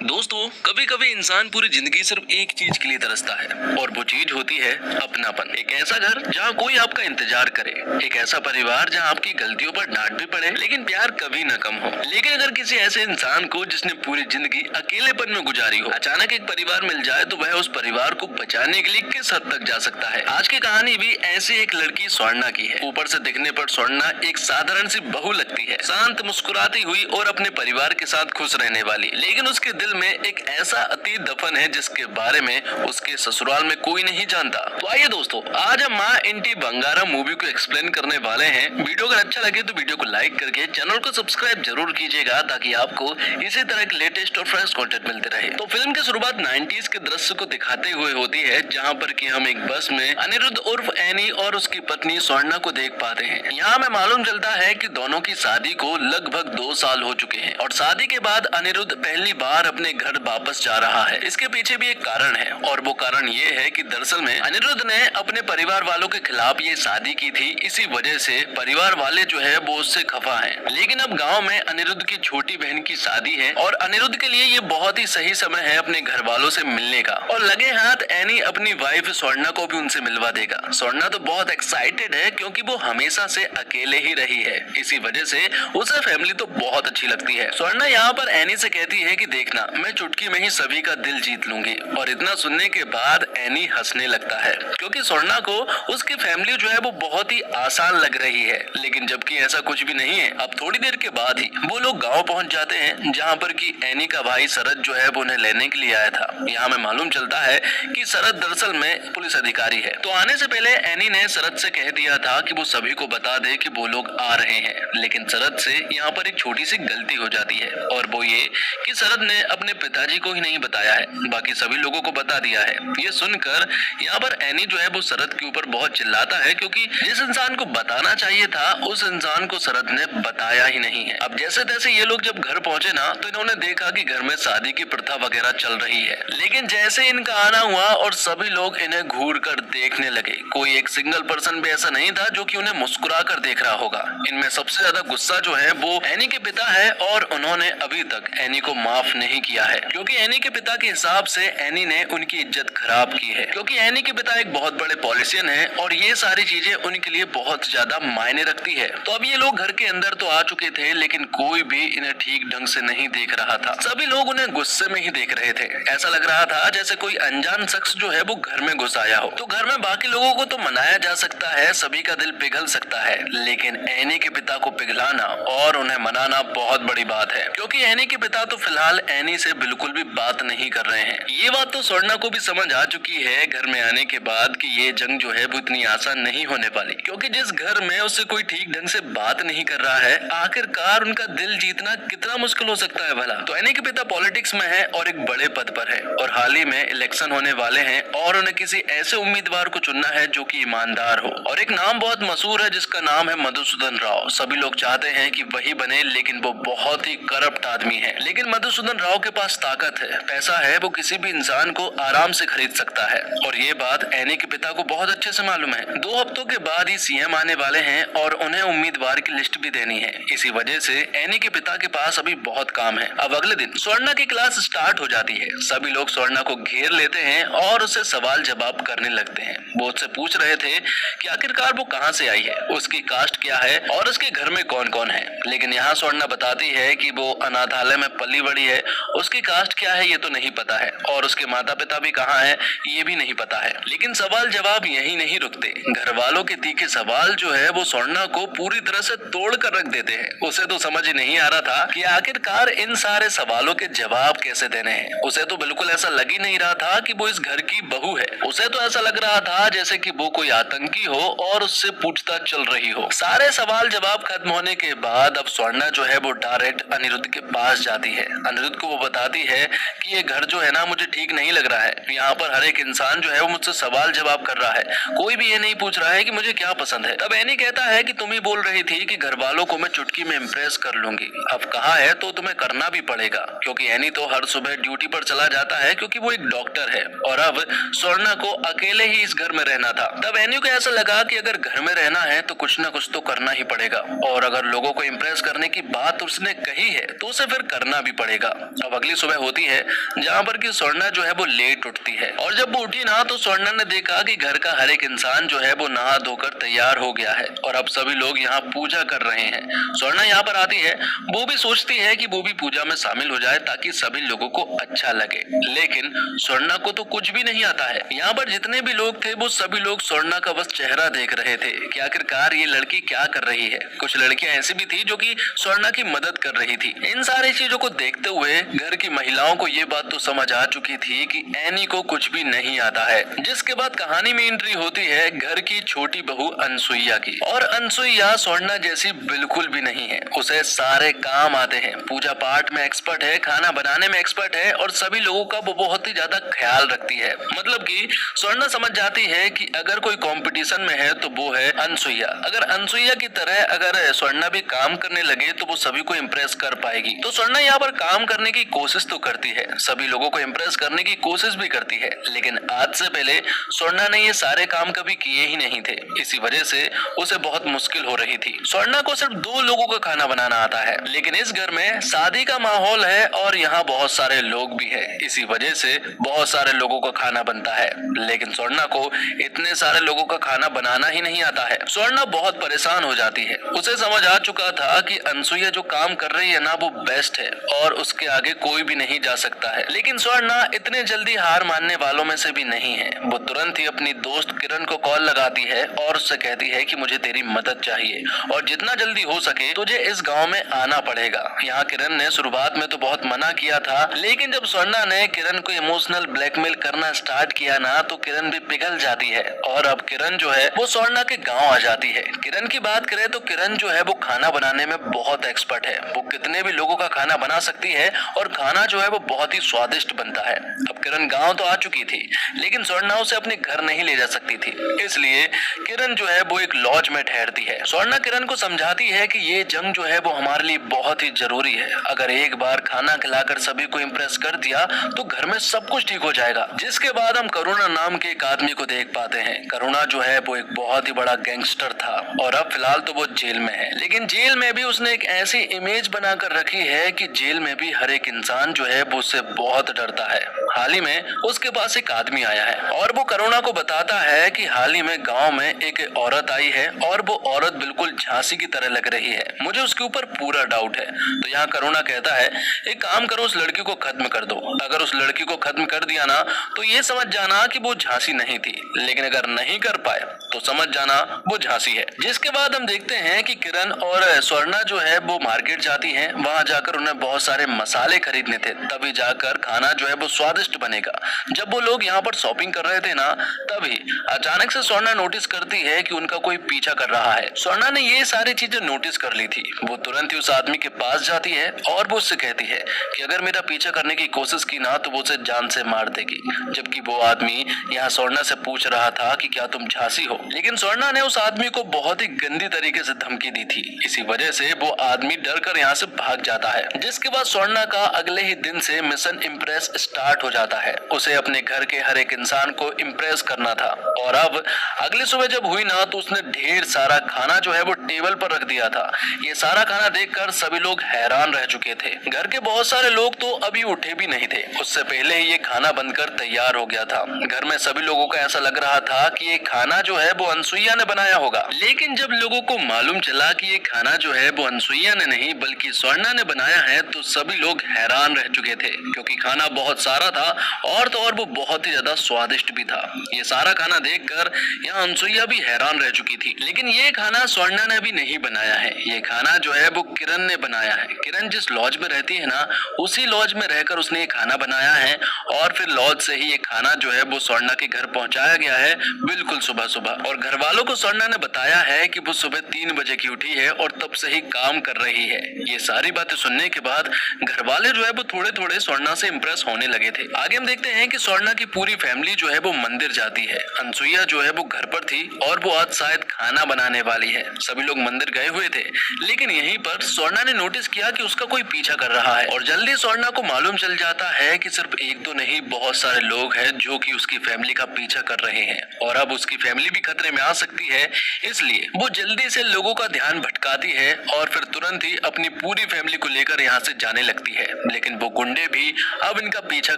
दोस्तों, कभी कभी इंसान पूरी जिंदगी सिर्फ एक चीज के लिए तरसता है और वो चीज होती है अपनापन। एक ऐसा घर जहाँ कोई आपका इंतजार करे, एक ऐसा परिवार जहाँ आपकी गलतियों पर डांट भी पड़े लेकिन प्यार कभी न कम हो। लेकिन अगर किसी ऐसे इंसान को जिसने पूरी जिंदगी अकेलेपन में गुजारी हो, अचानक एक परिवार मिल जाए तो वह उस परिवार को बचाने के लिए किस हद तक जा सकता है। आज की कहानी भी ऐसी एक लड़की स्वर्णा की है। ऊपर से दिखने पर स्वर्णा एक साधारण सी बहू लगती है, शांत, मुस्कुराती हुई और अपने परिवार के साथ खुश रहने वाली। लेकिन उसके दिल में एक ऐसा अतीत दफन है जिसके बारे में उसके ससुराल में कोई नहीं जानता। तो आइए दोस्तों, आज हम माँ इंटी बंगारा मूवी को एक्सप्लेन करने वाले हैं। वीडियो अगर अच्छा लगे तो वीडियो को लाइक करके चैनल को सब्सक्राइब जरूर कीजिएगा ताकि आपको इसी तरह के लेटेस्ट और फ्रेश कंटेंट मिलते रहे। तो फिल्म की शुरुआत 90s के दृश्य को दिखाते हुए होती है, जहाँ पर कि हम एक बस में अनिरुद्ध उर्फ एनी और उसकी पत्नी स्वर्णा को देख पाते हैं। यहाँ हमें मालूम चलता है कि दोनों की शादी को लगभग 2 साल हो चुके हैं और शादी के बाद अनिरुद्ध पहली बार अपने घर वापस जा रहा है। इसके पीछे भी एक कारण है और वो कारण ये है कि दरअसल में अनिरुद्ध ने अपने परिवार वालों के खिलाफ ये शादी की थी। इसी वजह से परिवार वाले जो है वो उससे खफा हैं। लेकिन अब गांव में अनिरुद्ध की छोटी बहन की शादी है और अनिरुद्ध के लिए ये बहुत ही सही समय है अपने घर वालों से मिलने का। और लगे हाथ एनी अपनी वाइफ स्वर्णा को भी उनसे मिलवा देगा। स्वर्णा तो बहुत एक्साइटेड है क्योंकि वो हमेशा से अकेले ही रही है। इसी वजह से उसे फैमिली तो बहुत अच्छी लगती है। स्वर्णा यहाँ पर एनी से कहती है कि देखना, मैं चुटकी में ही सभी का दिल जीत लूंगी। और इतना सुनने के बाद एनी हंसने लगता है क्योंकि स्वर्णा को उसकी फैमिली जो है वो बहुत ही आसान लग रही है। लेकिन जबकि ऐसा कुछ भी नहीं है। अब थोड़ी देर के बाद ही वो लोग गांव पहुंच जाते हैं, जहां पर कि एनी का भाई शरद जो है वो उन्हें लेने के लिए आया था। यहाँ में मालूम चलता है कि शरद दरअसल में पुलिस अधिकारी है। तो आने से पहले एनी ने शरद से कह दिया था कि वो सभी को बता दे कि वो लोग आ रहे हैं। लेकिन शरद से यहाँ पर एक छोटी सी गलती हो जाती है और वो ये कि शरद ने अपने पिताजी को ही नहीं बताया है, बाकी सभी लोगों को बता दिया है। ये सुनकर यहाँ पर एनी जो है वो शरद के ऊपर बहुत चिल्लाता है क्योंकि जिस इंसान को बताना चाहिए था उस इंसान को शरद ने बताया ही नहीं है। अब जैसे तैसे ये लोग जब घर पहुंचे ना तो इन्होंने देखा कि घर में शादी की प्रथा वगैरह चल रही है। लेकिन जैसे इनका आना हुआ और सभी लोग इन्हें घूर कर देखने लगे, कोई एक सिंगल पर्सन भी ऐसा नहीं था जो कि उन्हें मुस्कुरा कर देख रहा होगा। इनमें सबसे ज्यादा गुस्सा जो है वो एनी के पिता है और उन्होंने अभी तक एनी को माफ नहीं किया है क्योंकि एनी के पिता के हिसाब से एनी ने उनकी इज्जत खराब की है। क्योंकि एनी के पिता एक बहुत बड़े पॉलिटिशियन है और ये सारी चीजें उनके लिए बहुत ज्यादा मायने रखती है। तो अब ये लोग घर के अंदर तो आ चुके थे लेकिन कोई भी इन्हें ठीक ढंग से नहीं देख रहा था। सभी लोग उन्हें गुस्से में ही देख रहे थे। ऐसा लग रहा था जैसे कोई अनजान शख्स जो है वो घर में घुस आया हो। तो घर में बाकी लोगों को तो मनाया जा सकता है, सभी का दिल पिघल सकता है, लेकिन एनी के पिता को पिघलाना और उन्हें मनाना बहुत बड़ी बात है। क्योंकि एनी के पिता तो फिलहाल एनी से बिल्कुल भी बात नहीं कर रहे हैं। ये बात तो स्वर्णा को भी समझ आ चुकी है घर में आने के बाद कि ये जंग जो है वो इतनी आसान नहीं होने वाली। क्योंकि जिस घर में उससे कोई ठीक ढंग से बात नहीं कर रहा है, आखिरकार उनका दिल जीतना कितना मुश्किल हो सकता है भला। तो एनी के पिता पॉलिटिक्स में है और एक बड़े पद पर है और हाल ही में इलेक्शन होने वाले हैं और उन्हें किसी ऐसे उम्मीदवार को चुनना है जो कि ईमानदार हो। और एक नाम बहुत मशहूर है जिसका नाम है मधुसूदन राव। सभी लोग चाहते हैं कि वही बने, लेकिन वो बहुत ही करप्ट आदमी है। लेकिन मधुसूदन राव के पास ताकत है, पैसा है, वो किसी भी इंसान को आराम से खरीद सकता है। और ये बात एनी के पिता को बहुत अच्छे से मालूम है। 2 हफ्तों के बाद ही सीएम आने वाले हैं और उन्हें उम्मीदवार की लिस्ट भी देनी है। इसी वजह से एनी के पिता के पास अभी बहुत काम है। अब अगले दिन स्वर्णा की क्लास स्टार्ट हो जाती है। सभी लोग स्वर्णा को घेर लेते हैं और उससे सवाल जवाब करने लगते हैं। वो उससे पूछ रहे थे कि आखिरकार वो कहाँ से आई है, उसकी कास्ट क्या है और उसके घर में कौन कौन है। लेकिन यहाँ स्वर्णा बताती है कि वो अनाथालय में पली बड़ी है, उसकी कास्ट क्या है ये तो नहीं पता है और उसके माता पिता भी कहाँ है ये भी नहीं पता है। लेकिन सवाल जवाब यही नहीं रुकते। घर वालों के तीखे सवाल जो है वो स्वर्णा को पूरी तरह से तोड़ कर रख देते हैं। उसे तो समझ ही नहीं आ रहा था कि आखिरकार इन सारे सवालों के जवाब कैसे देने हैं। उसे तो बिल्कुल ऐसा लग ही नहीं रहा था कि वो इस घर की बहू है। उसे तो ऐसा लग रहा था जैसे कि वो कोई आतंकी हो और उससे पूछताछ चल रही हो। सारे सवाल जवाब खत्म होने के बाद अब स्वर्णा जो है वो डायरेक्ट अनिरुद्ध के पास जाती है। अनिरुद्ध को वो बताती है कि ये घर जो है ना मुझे ठीक नहीं लग रहा है। यहाँ पर हर एक इंसान जो है वो मुझसे सवाल जवाब कर रहा है, कोई भी ये नहीं पूछ रहा है कि मुझे क्या पसंद है। तब एनी कहता है कि तुम ही बोल रही थी कि घर वालों को मैं चुटकी में इम्प्रेस कर लूंगी। अब कहा है तो तुम्हें करना भी पड़ेगा क्योंकि एनी तो हर सुबह ड्यूटी पर चला जाता है क्योंकि वो एक डॉक्टर है और अब स्वर्णा को अकेले ही इस घर में रहना था। तब एनी को ऐसा लगा कि अगर घर में रहना है तो कुछ ना कुछ तो करना ही पड़ेगा और अगर लोगों को इम्प्रेस करने की बात उसने कही है तो उसे फिर करना भी पड़ेगा। पड़ेगा। अब अगली सुबह होती है जहाँ पर कि स्वर्णा जो है वो लेट उठती है और जब वो उठी ना तो स्वर्णा ने देखा कि घर का हर एक इंसान जो है वो नहा धोकर तैयार हो गया है और अब सभी लोग यहाँ पूजा कर रहे हैं। स्वर्णा यहाँ पर आती है, वो भी सोचती है कि वो भी पूजा में शामिल हो जाए ताकि सभी लोगों को अच्छा लगे, लेकिन स्वर्णा को तो कुछ भी नहीं आता है। यहाँ पर जितने भी लोग थे वो सभी लोग स्वर्णा का बस चेहरा देख रहे थे कि आखिरकार ये लड़की क्या कर रही है। कुछ लड़कियां ऐसी भी थी जो कि स्वर्णा की मदद कर रही थी। इन सारी चीजों को देखते हुए घर की महिलाओं को ये बात तो समझ आ चुकी थी कि एनी को कुछ भी नहीं आता है। जिसके बाद कहानी में एंट्री होती है घर की छोटी बहू अनसुईया की, और अनसुईया स्वर्णा जैसी बिल्कुल भी नहीं है। उसे सारे काम आते हैं, पूजा पाठ में एक्सपर्ट है, खाना बनाने में एक्सपर्ट है और सभी लोगों का वो बहुत ही ज्यादा ख्याल रखती है। मतलब कि स्वर्णा समझ जाती है कि अगर कोई कंपटीशन में है तो वो है अनसुईया। अगर अनसुईया की तरह अगर स्वर्णा भी काम करने लगे तो वो सभी को इम्प्रेस कर पाएगी। तो स्वर्णा यहाँ पर काम करने की कोशिश तो करती है, सभी लोगों को इम्प्रेस करने की कोशिश भी करती है, लेकिन आज से पहले स्वर्णा ने ये सारे काम कभी किए ही नहीं थे। इसी वजह से उसे बहुत मुश्किल हो रही थी। स्वर्णा को सिर्फ 2 लोगों का खाना बनाना आता है, लेकिन इस घर में शादी का माहौल है और यहाँ बहुत सारे लोग भी है। इसी वजह से बहुत सारे लोगों का खाना बनता है, लेकिन स्वर्णा को इतने सारे लोगों का खाना बनाना ही नहीं आता है। स्वर्णा बहुत परेशान हो जाती है। उसे समझ आ चुका था कि अनसुईया जो काम कर रही है ना वो बेस्ट है और उसके आगे कोई भी नहीं जा सकता है, लेकिन स्वर्णा इतने जल्दी हार मानने वालों में से भी नहीं है। वो तुरंत ही अपनी दोस्त किरण को कॉल लगाती है और उससे कहती है कि मुझे तेरी मदद चाहिए और जितना जल्दी हो सके तुझे इस गांव में आना पड़ेगा। यहाँ किरण ने शुरुआत में तो बहुत मना किया था, लेकिन जब स्वर्णा ने किरण को इमोशनल ब्लैकमेल करना स्टार्ट किया ना तो किरण भी पिघल जाती है और अब किरण जो है वो स्वर्णा के गांव आ जाती है। किरण की बात करें तो किरण जो है वो खाना बनाने में बहुत एक्सपर्ट है। वो कितने भी लोगों का खाना बना सकती है और खाना जो है वो बहुत ही स्वादिष्ट बनता है। अब किरण गांव तो आ चुकी थी, लेकिन स्वर्णा उसे अपने घर नहीं ले जा सकती थी, इसलिए किरण जो है वो एक लॉज में ठहरती है। स्वर्णा किरण को समझाती है कि ये जंग जो है वो हमारे लिए बहुत ही जरूरी है। अगर एक बार खाना खिलाकर सभी को इम्प्रेस कर दिया तो घर में सब कुछ ठीक हो जाएगा। जिसके बाद हम करुणा नाम के एक आदमी को देख पाते हैं। करुणा जो है वो एक बहुत ही बड़ा गैंगस्टर था और अब फिलहाल तो वो जेल में है, लेकिन जेल में भी उसने एक ऐसी इमेज बनाकर रखी है कि जेल में भी हर एक इंसान जो है वो उससे बहुत डरता है। हाल ही में उसके पास एक आदमी आया है और वो करुणा को बताता है कि हाल ही में गांव में एक औरत आई है और वो औरत बिल्कुल झांसी की तरह लग रही है, मुझे उसके ऊपर पूरा डाउट है। तो यहाँ करुणा कहता है एक काम करो, उस लड़की को खत्म कर दो। अगर उस लड़की को खत्म कर दिया ना तो ये समझ जाना कि वो झांसी नहीं थी, लेकिन अगर नहीं कर पाए तो समझ जाना वो झांसी है। जिसके बाद हम देखते हैं कि किरण और स्वर्णा जो है वो मार्केट जाती हैं। वहां जाकर उन्हें बहुत सारे मसाले खरीदने थे, तभी जाकर खाना जो है वो स्वादिष्ट बनेगा। जब वो लोग यहाँ पर शॉपिंग कर रहे थे ना तभी अचानक से स्वर्णा नोटिस करती है कि उनका कोई पीछा कर रहा है। स्वर्णा ने ये सारी चीजें नोटिस कर ली थी। वो तुरंत ही उस आदमी के पास जाती है और वो उससे कहती है कि अगर मेरा पीछा करने की कोशिश की ना तो वो उसे जान से मार देगी। जबकि वो आदमी यहाँ स्वर्णा से पूछ रहा था कि क्या तुम झांसी हो, लेकिन स्वर्णा ने उस आदमी को बहुत ही गंदी तरीके से धमकी दी थी। इसी वजह से वो आदमी डर कर यहाँ से भाग जाता है। जिसके बाद स्वर्णा का अगले ही दिन से मिशन इम्प्रेस स्टार्ट हो जाता है। उसे अपने घर के हर एक इंसान को इम्प्रेस करना था और अब अगली सुबह जब हुई ना तो उसने ढेर सारा खाना जो है वो टेबल पर रख दिया था। ये सारा खाना देखकर सभी लोग हैरान रह चुके थे। घर के बहुत सारे लोग तो अभी उठे भी नहीं थे, उससे पहले ही ये खाना बनकर तैयार हो गया था। घर में सभी लोगों को ऐसा लग रहा था कि ये खाना जो है वो अनसुईया ने बनाया होगा, लेकिन जब लोगों को मालूम चला कि ये खाना जो है वो अनसुईया ने नहीं बल्कि स्वर्णा ने बनाया है तो सभी लोग हैरान रह चुके थे, क्योंकि खाना बहुत सारा था और तो और वो बहुत ही ज्यादा स्वादिष्ट भी था। ये सारा खाना देखकर यहाँ अनसुईया भी हैरान रह चुकी थी, लेकिन ये खाना स्वर्णा ने भी नहीं बनाया है। ये खाना जो है वो किरण ने बनाया है। किरण जिस लॉज में रहती है ना उसी लॉज में रहकर उसने ये खाना बनाया है और फिर लॉज से ही ये खाना जो है वो स्वर्णा के घर पहुंचाया गया है बिल्कुल सुबह सुबह। और घर वालों को स्वर्णा ने बताया है कि वो सुबह 3 बजे की उठी है और तब से ही काम कर रही है। ये सारी बातें सुनने के बाद घर वाले जो है वो थोड़े थोड़े स्वर्णा से इम्प्रेस होने लगे थे। आगे हम देखते हैं कि स्वर्णा की पूरी फैमिली जो है वो मंदिर जाती है। अनसुईया जो है वो घर पर थी और वो आज शायद खाना बनाने वाली है। सभी लोग मंदिर गए हुए थे, लेकिन यहीं पर स्वर्णा ने नोटिस किया कि उसका कोई पीछा कर रहा है और जल्दी स्वर्णा को मालूम चल जाता है कि सिर्फ एक दो नहीं बहुत सारे लोग हैं जो कि उसकी फैमिली का पीछा कर रहे हैं और अब उसकी फैमिली भी खतरे में आ सकती है। इसलिए वो जल्दी से लोगों का ध्यान भटकाती है और फिर तुरंत ही अपनी पूरी फैमिली को लेकर यहाँ से जाने आने लगती है, लेकिन वो गुंडे भी अब इनका पीछा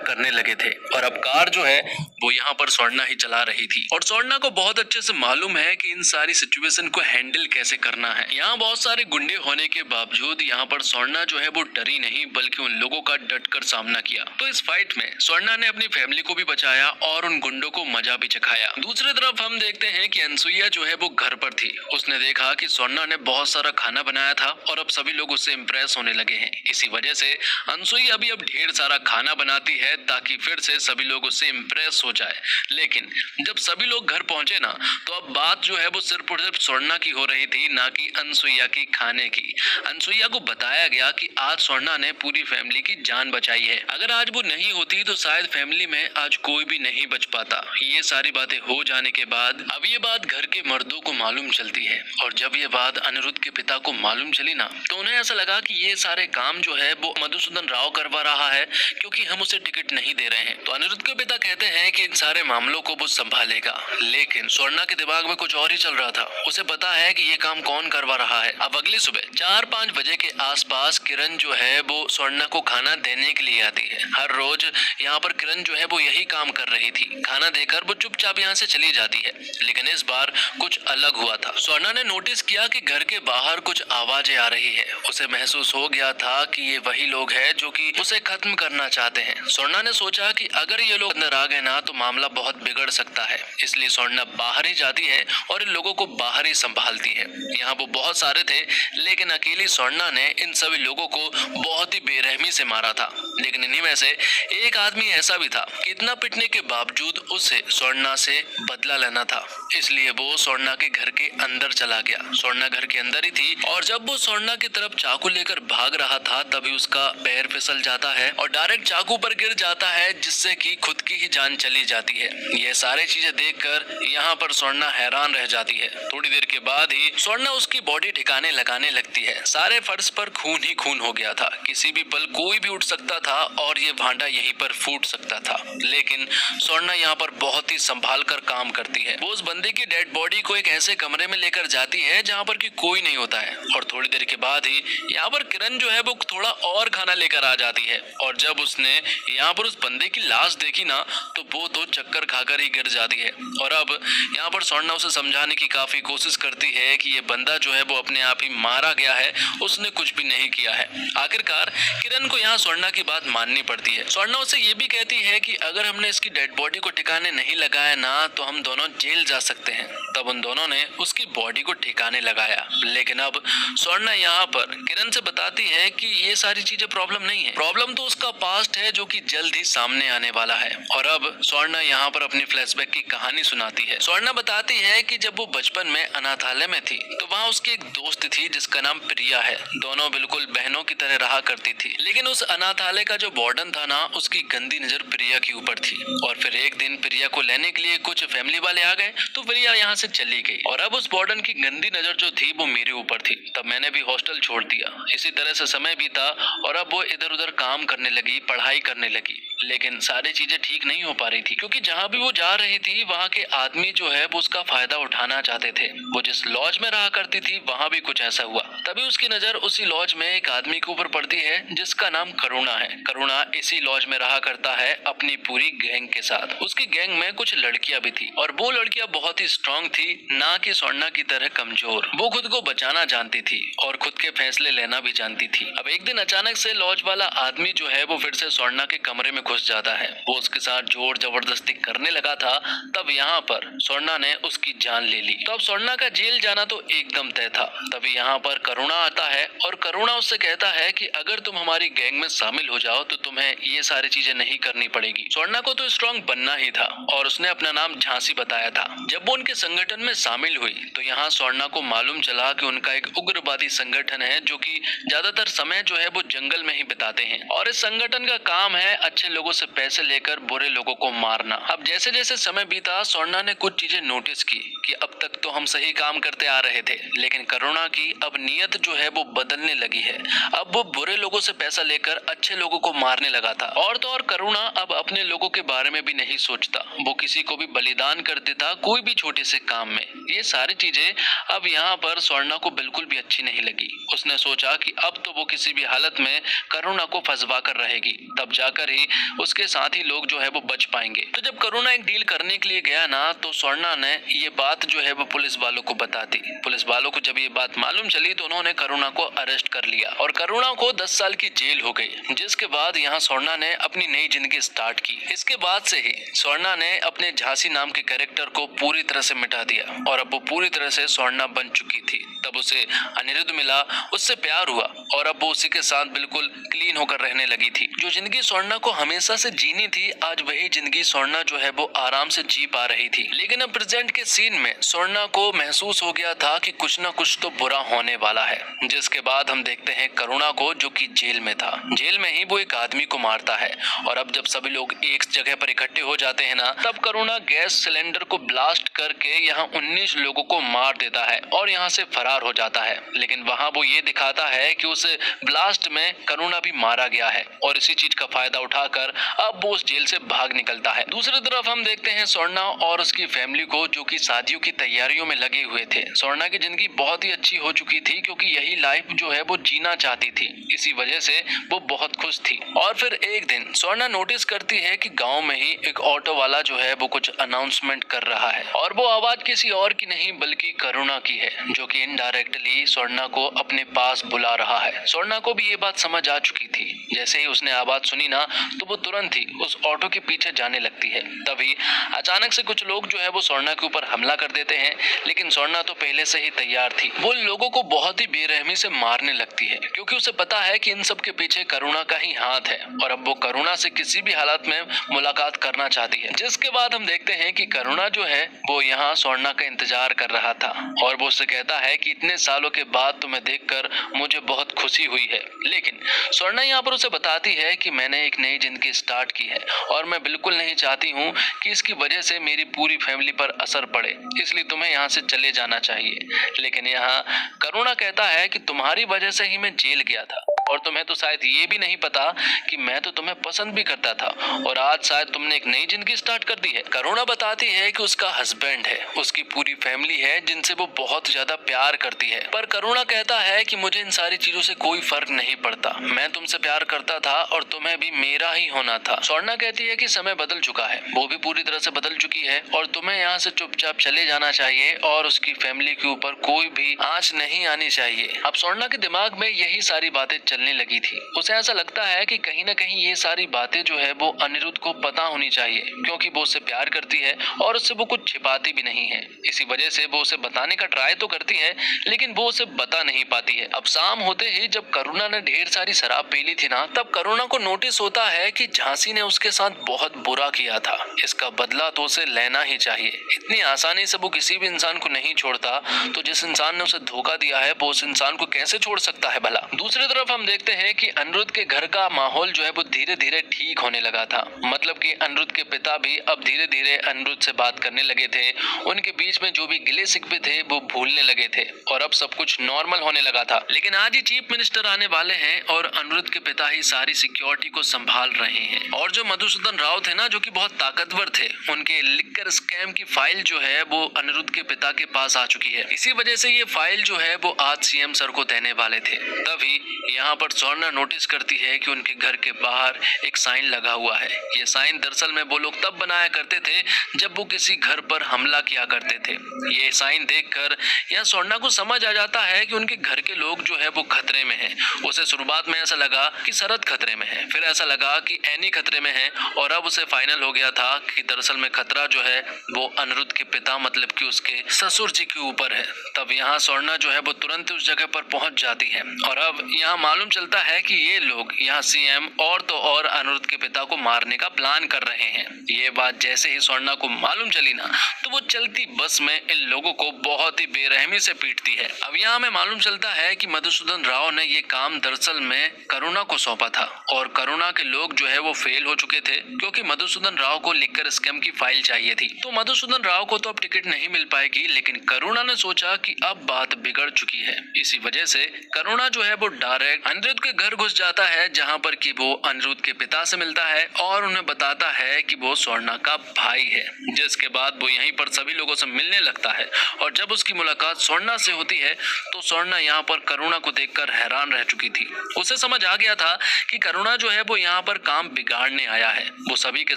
करने लगे थे और अब कार जो है वो यहाँ पर स्वर्णा ही चला रही थी और स्वर्णा को बहुत अच्छे से मालूम है कि इन सारी सिचुएशन को हैंडल कैसे करना है। यहाँ बहुत सारे गुंडे होने के बावजूद यहाँ पर स्वर्णा जो है वो डरी नहीं, बल्कि उन लोगों का डटकर सामना किया। तो इस फाइट में स्वर्णा ने अपनी फैमिली को भी बचाया और उन गुंडों को मजा भी चखाया। दूसरी तरफ हम देखते हैं कि अनसुईया जो है वो घर पर थी। उसने देखा कि स्वर्णा ने बहुत सारा खाना बनाया था और अब सभी लोग उससे इम्प्रेस होने लगे हैं। इसी वजह से अनसुईया भी अब ढेर सारा खाना बनाती है ताकि फिर से सभी लोग उससे इम्प्रेस हो जाए। लेकिन जब सभी लोग घर पहुंचे ना, तो अब बात जो है वो सिर्फ और सिर्फ स्वर्णा की हो रही थी, ना कि अनसुईया की खाने की। अनसुईया को बताया गया कि आज स्वर्णा ने पूरी फैमिली की जान बचाई है, अगर आज वो नहीं होती तो शायद फैमिली में आज कोई भी नहीं बच पाता। ये सारी बातें हो जाने के बाद अब ये बात घर के मर्दों को मालूम चलती है और जब ये बात अनिरुद्ध के पिता को मालूम चली ना, तो उन्हें ऐसा लगा कि ये सारे काम जो है वो मधुसूदन राव करवा रहा है, क्योंकि हम उसे टिकट नहीं दे रहे हैं। तो अनिरुद्ध के पिता कहते हैं कि इन सारे मामलों को वो संभालेगा, लेकिन स्वर्णा के दिमाग में कुछ और ही चल रहा था। उसे पता है कि ये काम कौन करवा रहा है। अब अगली सुबह 4-5 बजे के आसपास किरण जो है वो स्वर्णा को खाना देने के लिए आती है। हर रोज यहाँ पर किरण जो है वो यही काम कर रही थी। खाना देकर वो चुपचाप यहाँ से चली जाती है, लेकिन इस बार कुछ अलग हुआ था। स्वर्णा ने नोटिस किया कि घर के बाहर कुछ आवाजें आ रही है। उसे महसूस हो गया था कि ये वही लोग हैं जो कि उसे खत्म करना चाहते हैं। स्वर्णा ने सोचा कि अगर ये लोग अंदर आ गए ना तो मामला बहुत बिगड़ सकता है, इसलिए स्वर्णा बाहर ही जाती है और इन लोगों को बाहर ही संभालती है। यहाँ वो बहुत सारे थे, लेकिन अकेली स्वर्णा ने इन सभी लोगों को बहुत ही बेरहमी से मारा था। लेकिन इन्हीं में से एक आदमी ऐसा भी था कि इतना पिटने के बावजूद उसे स्वर्णा से बदला लेना था, इसलिए वो स्वर्णा के घर के अंदर चला गया। स्वर्णा घर के अंदर ही थी और जब वो स्वर्णा की तरफ चाकू लेकर भाग रहा था तभी उसका पैर फिसल जाता है और डायरेक्ट चाकू पर गिर जाता है, जिससे कि खुद की ही जान चली जाती है। ये सारी चीजें देखकर यहाँ पर स्वर्णा हैरान रह जाती है। थोड़ी देर के बाद ही स्वर्णा उसकी बॉडी ठिकाने लगाने लगती है। सारे फर्श पर खून ही खून हो गया था। किसी भी पल कोई भी उठ सकता था और ये भांडा यहीं पर फूट सकता था, लेकिन स्वर्णा यहाँ पर बहुत ही संभाल कर काम करती है। वो उस बंदे की डेड बॉडी को एक ऐसे कमरे में लेकर जाती है जहाँ पर कि कोई नहीं होता है और थोड़ी देर के बाद ही यहाँ पर किरण जो है वो थोड़ा और खाना लेकर आ जाती है और जब उसने यहाँ पर उस बंदे की लाश देखी ना तो वो तो चक्कर खाकर ही गिर जाती है। और अब यहाँ पर स्वर्णा उसे समझाने की काफी कोशिश करती है कि ये बंदा जो है वो अपने आप ही मारा गया है, उसने कुछ भी नहीं किया है। आखिरकार किरण को यहाँ स्वर्णा की बात माननी पड़ती है। स्वर्णा उसे ये भी कहती है कि अगर हमने इसकी डेड बॉडी को ठिकाने नहीं लगाया ना तो हम दोनों जेल जा सकते हैं। तब उन दोनों ने उसकी बॉडी को ठिकाने लगाया, लेकिन अब स्वर्णा यहाँ पर किरण से बताती है कि ये सारी चीजें प्रॉब्लम नहीं है, प्रॉब्लम तो उसका पास्ट है जो कि जल्द ही सामने आने वाला है। और अब स्वर्णा यहाँ पर अपनी फ्लैशबैक की कहानी सुनाती है। स्वर्णा बताती है कि जब वो बचपन में अनाथालय में थी तो वहाँ उसकी एक दोस्त थी जिसका नाम प्रिया है। दोनों बिल्कुल बहनों की तरह रहा करती थी, लेकिन उस अनाथालय का जो वार्डन था ना उसकी गंदी नजर प्रिया के ऊपर थी। और फिर एक दिन प्रिया को लेने के लिए कुछ फैमिली वाले आ गए तो प्रिया यहाँ से चली गई और अब उस वार्डन की गंदी नजर जो थी वो मेरे ऊपर थी। तब मैंने भी हॉस्टल छोड़ दिया। इसी तरह से समय बीता और अब वो इधर उधर काम करने लगी, पढ़ाई करने लगी, लेकिन सारी चीजें ठीक नहीं हो पा रही थी क्योंकि जहाँ भी वो जा रही थी वहाँ के आदमी जो है वो उसका फायदा उठाना चाहते थे। वो जिस लॉज में रहा करती थी वहाँ भी कुछ ऐसा हुआ। तभी उसकी नजर उसी लॉज में एक आदमी के ऊपर पड़ती है जिसका नाम करुणा है। करुणा इसी लॉज में रहा करता है अपनी पूरी गैंग के साथ। उसकी गैंग में कुछ लड़कियां भी थी और वो लड़कियां बहुत ही स्ट्रांग थी, ना कि स्वर्णा की तरह कमजोर। वो खुद को बचाना जानती थी और खुद के फैसले लेना भी जानती थी। अब एक दिन अचानक से लॉज वाला आदमी जो है वो फिर से स्वर्णा के कमरे में घुस जाता है। वो उसके साथ जोर जबरदस्ती करने लगा था। तब यहाँ पर स्वर्णा ने उसकी जान ले ली। तो अब स्वर्णा का जेल जाना तो एकदम तय था। तभी यहाँ पर करुणा आता है और करुणा उससे कहता है कि अगर तुम हमारी गैंग में शामिल हो जाओ तो तुम्हें ये सारी चीजें नहीं करनी पड़ेगी। स्वर्णा को तो स्ट्रॉन्ग बनना ही था और उसने अपना नाम झांसी बताया था। जब वो उनके संगठन में शामिल हुई तो यहाँ स्वर्णा को मालूम चला कि उनका एक उग्रवादी संगठन है जो कि ज्यादातर समय जो है वो जंगल में ही बिताते हैं और इस संगठन का काम है अच्छे लोगों लोगों से पैसे लेकर बुरे लोगों को मारना। अब जैसे जैसे समय बीता स्वर्णा ने कुछ चीजें नोटिस की कि अब तक तो हम सही काम करते आ रहे थे, लेकिन करुणा की अब नीयत जो है वो बदलने लगी है। अब वो बुरे लोगों से पैसा लेकर अच्छे लोगों को मारने लगा था। और तो और करुणा अब अपने लोगों के बारे में भी नहीं सोचता, वो किसी को भी बलिदान कर देता कोई भी छोटे से काम में। ये सारी चीजें अब यहाँ पर स्वर्णा को बिल्कुल भी अच्छी नहीं लगी। उसने सोचा कि अब तो वो किसी भी हालत में करुणा को फंसवा कर रहेगी, तब जाकर ही उसके साथी लोग जो है वो बच पाएंगे। तो जब करुणा एक डील करने के लिए गया ना, तो स्वर्णा ने ये बात जो है वो पुलिस वालों को बता दी। पुलिस वालों को जब ये बात मालूम चली तो उन्होंने करुणा को अरेस्ट कर लिया और करुणा को 10 साल की जेल हो गई। जिसके बाद यहाँ स्वर्णा ने अपनी नई जिंदगी स्टार्ट की। इसके बाद से ही स्वर्णा ने अपने झांसी नाम के कैरेक्टर को पूरी तरह से मिटा दिया और अब वो पूरी तरह से स्वर्णा बन चुकी थी। तब उसे अनिरुद्ध मिला, उससे प्यार हुआ और अब वो उसी के साथ बिल्कुल क्लीन होकर रहने लगी थी। जो जिंदगी स्वर्णा को हमेशा से जीनी थी, आज वही जिंदगी स्वर्णा जो है वो आराम से जी पा रही थी। लेकिन अब प्रेजेंट के सीन में स्वर्णा को महसूस हो गया था कि कुछ ना कुछ तो बुरा होने वाला है। जिसके बाद हम देखते हैं करुणा को, जो कि जेल में था। जेल में ही वो एक आदमी को मारता है और अब जब सभी लोग एक जगह पर इकट्ठे हो जाते हैं ना, तब करुणा गैस सिलेंडर को ब्लास्ट करके यहाँ 19 लोगों को मार देता है और यहाँ से फरार हो जाता है। लेकिन वहाँ वो ये दिखाता है कि उस ब्लास्ट में करुणा भी मारा गया है और इसी चीज का फायदा उठाकर अब वो उस जेल से भाग निकलता है। दूसरी तरफ हम देखते हैं स्वर्णा और उसकी फैमिली को, जो कि शादियों की तैयारियों में लगे हुए थे। स्वर्णा की जिंदगी बहुत ही अच्छी हो चुकी थी क्योंकि यही लाइफ जो है वो जीना चाहती थी, इसी वजह से वो बहुत खुश थी। और फिर एक दिन स्वर्णा नोटिस करती है कि गांव में ही एक ऑटो वाला जो है वो कुछ अनाउंसमेंट कर रहा है और वो आवाज किसी और की नहीं बल्कि करुणा की है, जो कि इनडायरेक्टली स्वर्णा को अपने पास बुला रहा है। स्वर्णा को भी ये बात समझ आ चुकी थी। जैसे ही उसने आवाज सुनी ना, तो वो तुरंत ही उस ऑटो के पीछे जाने लगती है। तभी अचानक से कुछ लोग जो है वो स्वर्णा के ऊपर हमला कर देते हैं, लेकिन स्वर्णा तो पहले से ही तैयार थी। वो लोगों को बहुत ही बेरहमी से मारने लगती है क्योंकि उसे पता है कि इन सब के पीछे करुणा का ही हाथ है और अब वो करुणा से किसी भी हालत में मुलाकात करना चाहती है। जिसके बाद हम देखते हैं कि करुणा जो है वो यहाँ स्वर्णा का इंतजार कर रहा था और वो उससे कहता है कि इतने सालों के बाद तुम्हें देखकर मुझे बहुत खुशी हुई है। लेकिन स्वर्णा यहाँ पर उसे बताती है कि मैंने एक नई जिंदगी स्टार्ट की है और मैं बिल्कुल नहीं चाहती हूँ कि इसकी वजह से मेरी पूरी फैमिली पर असर पड़े, इसलिए तुम्हें यहाँ से चले जाना चाहिए। लेकिन यहाँ करुणा कहता है कि तुम्हारी वजह से ही मैं जेल गया था और तुम्हें तो शायद ये भी नहीं पता कि मैं तो तुम्हें पसंद भी करता था और आज शायद तुमने एक नई जिंदगी स्टार्ट कर दी है। करुणा बताती है कि उसका हस्बैंड है, उसकी पूरी फैमिली है जिनसे वो बहुत ज्यादा प्यार करती है, पर करुणा कहता है कि मुझे इन सारी चीजों से कोई फर्क नहीं पड़ता, मैं तुमसे प्यार करता था और तुम्हें भी मेरा ही होना था। स्वर्णा कहती है कि समय बदल चुका है, वो भी पूरी तरह से बदल चुकी है और तुम्हें यहाँ से चुपचाप चले जाना चाहिए और उसकी फैमिली के ऊपर कोई भी आंच नहीं आनी चाहिए। अब स्वर्णा के दिमाग में यही सारी बातें चलने लगी थी। उसे ऐसा लगता है कि कहीं ना कहीं ये सारी बातें जो है वो अनिरुद्ध को पता होनी चाहिए क्योंकि वो उससे प्यार करती है और उससे वो कुछ छिपाती भी नहीं है। इसी वजह से वो उसे बताने का ट्राई तो करती है लेकिन वो उसे बता नहीं पाती है। अब शाम होते ही जब करुणा ने ढेर सारी शराब पी ली थी ना, तब करुणा को नोटिस होता है कि झांसी ने उसके साथ बहुत बुरा किया था, इसका बदला तो उसे लेना ही चाहिए। इतनी आसानी से वो किसी भी इंसान को नहीं छोड़ता, तो जिस इंसान ने उसे धोखा दिया है वो उस इंसान को कैसे छोड़ सकता है भला। दूसरी तरफ हम देखते हैं कि अनिरुद्ध के घर का माहौल जो है वो धीरे धीरे ठीक होने लगा था। मतलब कि अनिरुद्ध के पिता भी अब धीरे धीरे अनिरुद्ध से बात करने लगे थे, उनके बीच में जो भी गिले शिकवे थे वो भूलने लगे थे और अब सब कुछ नॉर्मल होने लगा था। लेकिन आज ही चीफ मिनिस्टर आने वाले हैं और अनिरुद्ध के पिता ही सारी सिक्योरिटी को संभाल रहे हैं और जो मधुसूदन राव थे ना, जो कि बहुत ताकतवर थे, उनके लिकर स्कैम की फाइल जो है वो अनिरुद्ध के पिता के पास आ चुकी है। इसी वजह से ये फाइल जो है वो आज सीएम सर को देने वाले थे। तभी यहाँ पर स्वर्णा नोटिस करती है कि उनके घर के बाहर एक साइन लगा हुआ है। ये साइन दरअसल में वो लोग तब बनाया करते थे जब वो किसी घर पर हमला किया करते थे। ये साइन देखकर यहाँ स्वर्णा को समझ आ जाता है कि उनके घर के लोग जो है वो खतरे में हैं। उसे शुरुआत में ऐसा लगा कि शरद खतरे में है, फिर ऐसा लगा कि एनी खतरे में है और अब उसे फाइनल हो गया था कि दरअसल में खतरा जो है वो अनिरुद्ध के पिता मतलब कि उसके ससुर जी के ऊपर है। तब यहाँ स्वर्णा जो है वो तुरंत उस जगह पर पहुंच जाती है और अब यहाँ मालूम मालूम चलता है कि ये लोग यहाँ सीएम और तो और अनिरुद्ध के पिता को मारने का प्लान कर रहे हैं। ये बात जैसे ही स्वर्णा को मालूम चली ना, तो वो चलती बस में इन लोगों को बहुत ही बेरहमी से पीटती है। अब यहाँ हमें मालूम चलता है कि मधुसूदन राव ने ये काम दरअसल में करुणा को सौंपा था और करुणा के लोग जो है वो फेल हो चुके थे, क्योंकि मधुसूदन राव को लिखकर स्कैम की फाइल चाहिए थी। तो मधुसूदन राव को तो अब टिकट नहीं मिल पाएगी, लेकिन करुणा ने सोचा कि अब बात बिगड़ चुकी है। इसी वजह से करुणा जो है वो डायरेक्ट अनिरुद्ध के घर घुस जाता है, जहाँ पर कि वो अनिरुद्ध के पिता से मिलता है और उन्हें बताता है कि वो स्वर्णा का भाई है। जिसके बाद वो यहीं पर सभी लोगों से मिलने लगता है और जब उसकी मुलाकात स्वर्णा से होती है तो स्वर्णा यहाँ पर करुणा को देखकर हैरान रह चुकी थी। उसे समझ आ गया था कि करुणा जो है वो यहाँ पर काम बिगाड़ने आया है। वो सभी के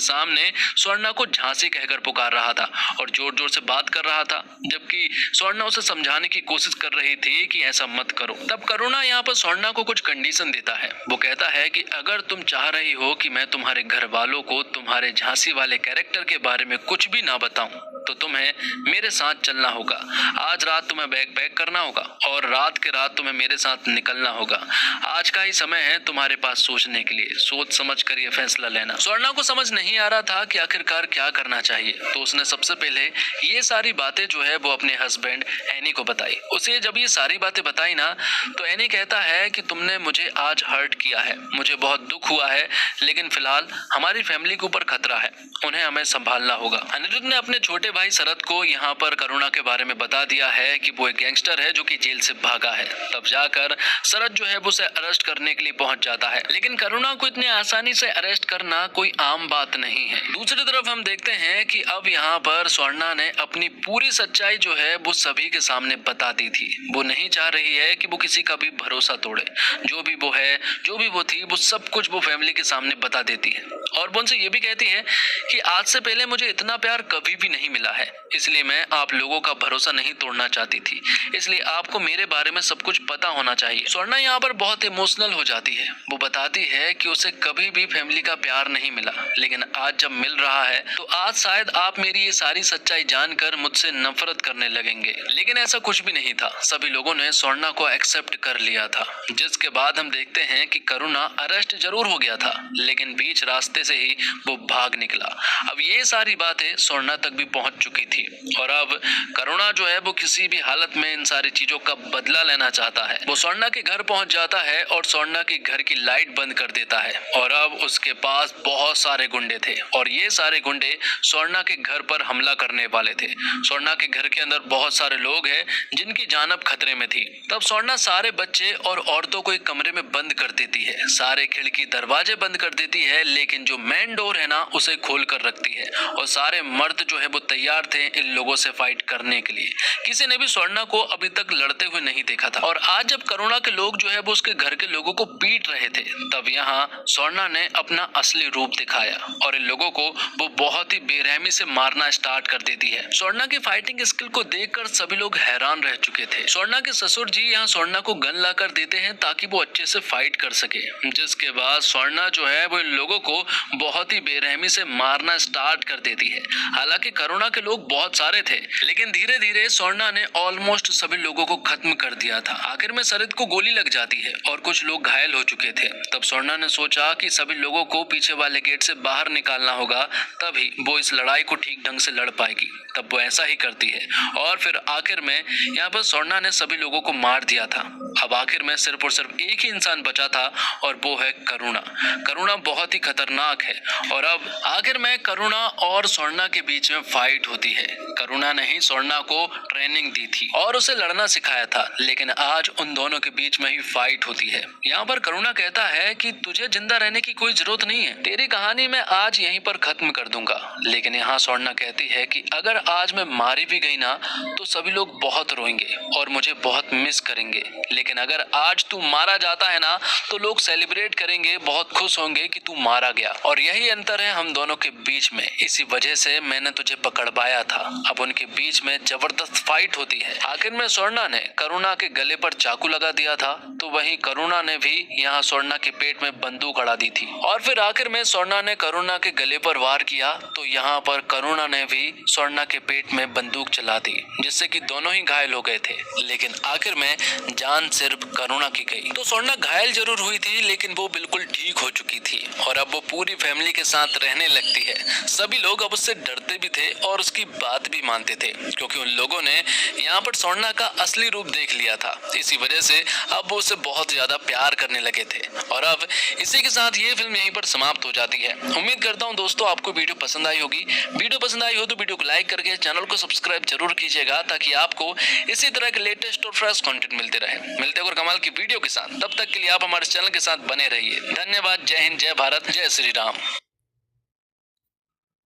सामने स्वर्णा को झांसी कहकर पुकार रहा था और जोर जोर से बात कर रहा था, जबकि स्वर्णा उसे समझाने की कोशिश कर रही थी कि ऐसा मत करो। तब करुणा यहाँ पर स्वर्णा को कुछ कंडीशन देता है। वो कहता है कि अगर तुम चाह रही हो कि मैं तुम्हारे घर वालों को तुम्हारे झांसी वाले कैरेक्टर के बारे में कुछ भी ना बताऊं, तो तुम्हें मेरे साथ चलना होगा। आज रात तुम्हें बैग पैक करना होगा और रात के रात तुम्हें मेरे साथ निकलना होगा। आज का ही समय है तुम्हारे पास सोचने के लिए, सोच समझ कर ये फैसला लेना। स्वर्णा को समझ नहीं आ रहा था कि आखिरकार क्या करना चाहिए, तो उसने सबसे पहले ये सारी बातें जो है वो अपने हस्बैंड एनी को बताई। उसे जब ये सारी बातें बताई ना, तो एनी कहता है कि तुमने मुझे आज हर्ट किया है, मुझे बहुत दुख हुआ है, लेकिन फिलहाल हमारी फैमिली के ऊपर खतरा है, उन्हें हमें संभालना होगा। अनिरुद्ध ने अपने छोटे भाई शरद को यहाँ पर करुणा के बारे में बता दिया है कि वो एक गैंगस्टर है जो कि जेल से भागा है। तब जाकर शरद जो है वो उसे अरेस्ट करने के लिए पहुंच जाता है, लेकिन करुणा को इतने आसानी से अरेस्ट करना कोई आम बात नहीं है। दूसरी तरफ हम देखते हैं कि अब यहाँ पर स्वर्णा ने अपनी पूरी सच्चाई जो है वो सभी के सामने बता दी थी। वो नहीं चाह रही है कि वो किसी का भी भरोसा तोड़े। जो भी वो है, जो भी वो थी, वो सब कुछ वो फैमिली के सामने बता देती है और वो उनसे ये भी कहती है कि आज से पहले मुझे इतना प्यार कभी भी नहीं मिला है, इसलिए मैं आप लोगों का भरोसा नहीं तोड़ना चाहती थी, इसलिए आपको मेरे बारे में सब कुछ पता होना चाहिए। स्वर्णा यहाँ पर बहुत इमोशनल हो जाती है। वो बताती है कि उसे कभी भी फैमिली का प्यार नहीं मिला, लेकिन आज जब मिल रहा है तो आज शायद आप मेरी ये सारी सच्चाई जानकर मुझसे नफरत करने लगेंगे, लेकिन ऐसा कुछ भी नहीं था। सभी लोगों ने स्वर्णा को एक्सेप्ट कर लिया था, जिसके बाद हम देखते हैं कि करुणा अरेस्ट जरूर हो गया था, लेकिन बीच रास्ते से ही वो भाग निकला। अब ये सारी बातें स्वर्णा तक भी पहुंच चुकी थी और अब करुणा जो है वो किसी भी हालत में इन सारी चीजों का बदला लेना चाहता है। वो स्वर्णा के घर पहुंच जाता है और स्वर्णा के घर की लाइट बंद कर देता है और अब उसके पास बहुत सारे गुंडे थे और ये सारे गुंडे स्वर्णा के घर पर हमला करने वाले थे। स्वर्णा के घर के अंदर बहुत सारे लोग हैं जिनकी जान अब खतरे में थी। तब स्वर्णा सारे बच्चे और औरतों को एक कमरे में बंद कर देती है, सारे खिड़की दरवाजे बंद कर देती है, लेकिन जो मेन डोर है ना उसे खोल कर रखती है और सारे मर्द जो है वो तैयार थे इन लोगों से फाइट करने के लिए। किसी ने भी स्वर्णा को अभी तक लड़ते हुए नहीं देखा था और आज जब करुणा के लोग जो है वो उसके घर के लोगों को पीट रहे थे, तब यहाँ स्वर्णा ने अपना असली रूप दिखाया और इन लोगों को वो बहुत ही बेरहमी से मारना स्टार्ट कर देती है। स्वर्णा की फाइटिंग स्किल को देखकर सभी लोग हैरान रह चुके थे। स्वर्णा के ससुर जी यहाँ स्वर्णा को गन ला कर देते हैं ताकि वो अच्छे से फाइट कर सके, जिसके बाद स्वर्णा जो है वो इन लोगों को बहुत ही बेरहमी से मारना स्टार्ट कर देती है। हालांकि करुणा के लोग बहुत सारे थे, लेकिन धीरे धीरे स्वर्णा ने ऑलमोस्ट सभी लोगों को खत्म कर दिया था। आखिर में शरद को गोली लग जाती है और कुछ लोग घायल हो चुके थे। तब स्वर्णा ने सोचा कि सभी लोगों को पीछे वाले गेट से बाहर निकालना होगा, तभी वो इस लड़ाई को ठीक ढंग से लड़ पाएगी। तब वो ऐसा ही करती है और फिर आखिर में यहाँ पर स्वर्णा ने सभी लोगों को मार दिया था। अब आखिर में सिर्फ और सिर्फ एक ही इंसान बचा था और वो है करुणा। करुणा बहुत ही खतरनाक है और अब आखिर में करुणा और स्वर्णा के बीच में फाइट होती है। करुणा ने ही स्वर्णा को ट्रेनिंग दी थी और उसे लड़ना सिखाया था, लेकिन आज उन दोनों के बीच में ही फाइट होती है। यहाँ पर करुणा कहता है कि तुझे जिंदा रहने की कोई जरूरत नहीं है, तेरी कहानी मैं आज यहीं पर खत्म कर दूंगा। लेकिन यहाँ स्वर्णा कहती है कि अगर आज मैं मारी भी गई ना तो सभी लोग बहुत रोएंगे और मुझे बहुत मिस करेंगे, लेकिन अगर आज तू मारा जाता है ना तो लोग सेलिब्रेट करेंगे, बहुत खुश होंगे कि तू मारा गया। और यही अंतर है हम दोनों के बीच में, इसी वजह से मैंने तुझे पकड़वाया था। अब उनके बीच में जबरदस्त फाइट होती है। आखिर में स्वर्णा ने करुणा के गले पर चाकू लगा दिया था, तो वहीं करुणा ने भी यहाँ स्वर्णा के पेट में बंदूक अड़ा दी थी। और फिर आखिर में स्वर्णा ने करुणा के गले पर वार किया, तो यहाँ पर करुणा ने भी स्वर्णा के पेट में बंदूक चला दी, जिससे कि दोनों ही घायल हो गए थे। लेकिन आखिर में जान सिर्फ करुणा की गई। तो स्वर्णा घायल जरूर हुई थी, लेकिन वो बिल्कुल ठीक हो चुकी थी और अब वो पूरी फैमिली के साथ रहने लगती है। सभी लोग अब उससे डरते भी थे और उसकी बात भी मानते थे, क्योंकि उन लोगों ने यहाँ पर स्वर्णा का असली रूप देख लिया था। इसी वजह से अब वो उससे बहुत ज्यादा प्यार करने लगे थे। और अब इसी के साथ ये फिल्म यहीं पर समाप्त हो जाती है। उम्मीद करता हूँ दोस्तों आपको वीडियो पसंद आई होगी। वीडियो पसंद आई हो तो वीडियो को लाइक करके चैनल को सब्सक्राइब जरूर कीजिएगा, ताकि आपको इसी तरह के लेटेस्ट और फ्रेश कंटेंट मिलते रहे। मिलते हैं और कमाल की वीडियो के साथ, तब तक के लिए आप हमारे चैनल के साथ बने रहिए। धन्यवाद। जय हिंद, जय भारत, जय श्री राम।